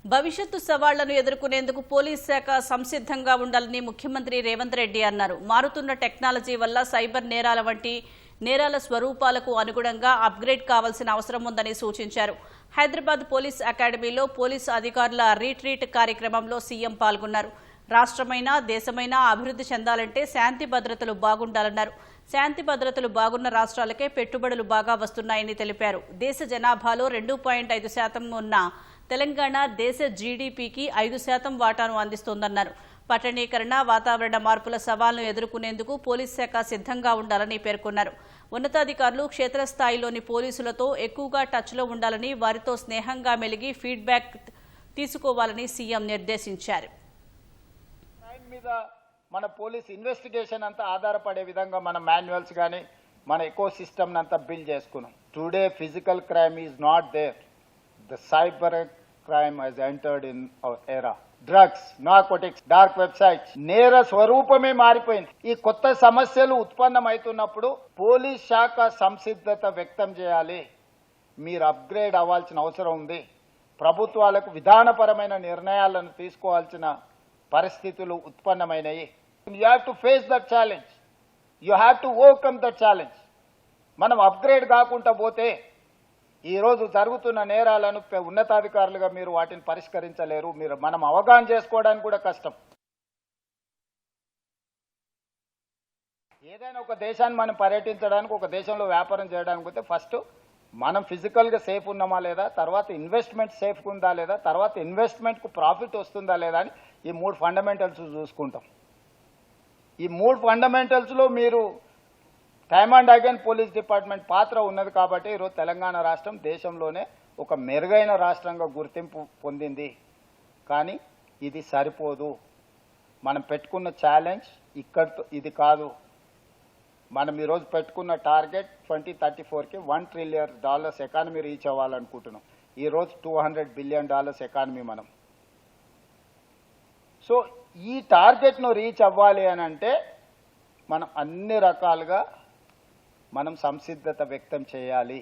భవిష్యత్తు సవాళ్లను ఎదుర్కొనేందుకు పోలీస్ శాఖ సంసిద్ధంగా ఉండాలని ముఖ్యమంత్రి రేవంత్ రెడ్డి అన్నారు. మారుతున్న టెక్నాలజీ వల్ల సైబర్ నేరాల వంటి నేరాల స్వరూపాలకు అనుగుణంగా అప్గ్రేడ్ కావాల్సిన అవసరం ఉందని సూచించారు. హైదరాబాద్ పోలీస్ అకాడమీలో పోలీసు అధికారుల రీట్రీట్ కార్యక్రమంలో సీఎం పాల్గొన్నారు. రాష్ట్రమైనా దేశమైనా అభివృద్ధి చెందాలంటే శాంతి భద్రతలు బాగుండాలన్నారు. శాంతి భద్రతలు బాగున్న రాష్ట్రాలకే పెట్టుబడులు బాగా వస్తున్నాయని తెలిపారు. దేశ జనాభాలో 2.5% ఉన్న తెలంగాణ దేశ జీడీపీకి 5% వాటాను అందిస్తోందన్నారు. పట్టణీకరణ, వాతావరణ మార్పుల సవాళ్లను ఎదుర్కొనేందుకు పోలీస్ శాఖ సిద్ధంగా ఉండాలని పేర్కొన్నారు. ఉన్నతాధికారులు క్షేత్రస్థాయిలోని పోలీసులతో ఎక్కువగా టచ్లో ఉండాలని, వారితో స్నేహంగా మెలిగి ఫీడ్బ్యాక్ తీసుకోవాలని సీఎం నిర్దేశించారు. మన పోలీస్ ఇన్వెస్టిగేషన్ అంతా ఆధారపడే విధంగా మన మాన్యువల్స్ కానీ మన ఎకో సిస్టమ్ అంతా బిల్డ్ చేసుకున్నాం. Today physical crime is not there. The cyber crime has entered in our era. Drugs, narcotics, dark websites నేర స్వరూపమే మారిపోయింది. ఈ కొత్త సమస్యలు ఉత్పన్నమవుతున్నప్పుడు పోలీస్ శాఖ సంసిద్ధత వ్యక్తం చేయాలి. మీరు అప్గ్రేడ్ అవ్వాల్సిన అవసరం ఉంది. ప్రభుత్వాలకు విధానపరమైన నిర్ణయాలను తీసుకోవాల్సిన పరిస్థితులు ఉత్పన్నమైనవి. You have to face that challenge. You have to overcome that challenge. మనం అప్గ్రేడ్ కాకుండా పోతే ఈరోజు జరుగుతున్న నేరాలను ఉన్నతాధికారులుగా మీరు వాటిని పరిష్కరించలేరు. మనం అవగాహన చేసుకోవడానికి కూడా కష్టం. ఏదైనా ఒక దేశాన్ని మనం పర్యటించడానికి, ఒక దేశంలో వ్యాపారం చేయడానికి పోతే ఫస్ట్ మనం ఫిజికల్గా సేఫ్ ఉన్నామా లేదా, తర్వాత ఇన్వెస్ట్మెంట్ సేఫ్గా ఉందా లేదా, తర్వాత ఇన్వెస్ట్మెంట్కు ప్రాఫిట్ వస్తుందా లేదా అని ఈ 3 ఫండమెంటల్స్ చూసుకుంటాం. ఈ 3 ఫండమెంటల్స్లో మీరు time and again police department పాత్ర ఉన్నది కాబట్టి ఈరోజు తెలంగాణ రాష్ట్రం దేశంలోనే ఒక మెరుగైన రాష్ట్రంగా గుర్తింపు పొందింది. కానీ ఇది సరిపోదు. మనం పెట్టుకున్న ఛాలెంజ్ ఇక్కడితో ఇది కాదు. మనం ఈరోజు పెట్టుకున్న టార్గెట్ 2034కి $1 ట్రిలియన్ ఎకానమీ రీచ్ అవ్వాలనుకుంటున్నాం. ఈరోజు $200 బిలియన్ ఎకానమీ మనం. సో ఈ టార్గెట్ను రీచ్ అవ్వాలి అని అంటే మనం అన్ని రకాలుగా మనం సంసిద్ధత వ్యక్తం చేయాలి.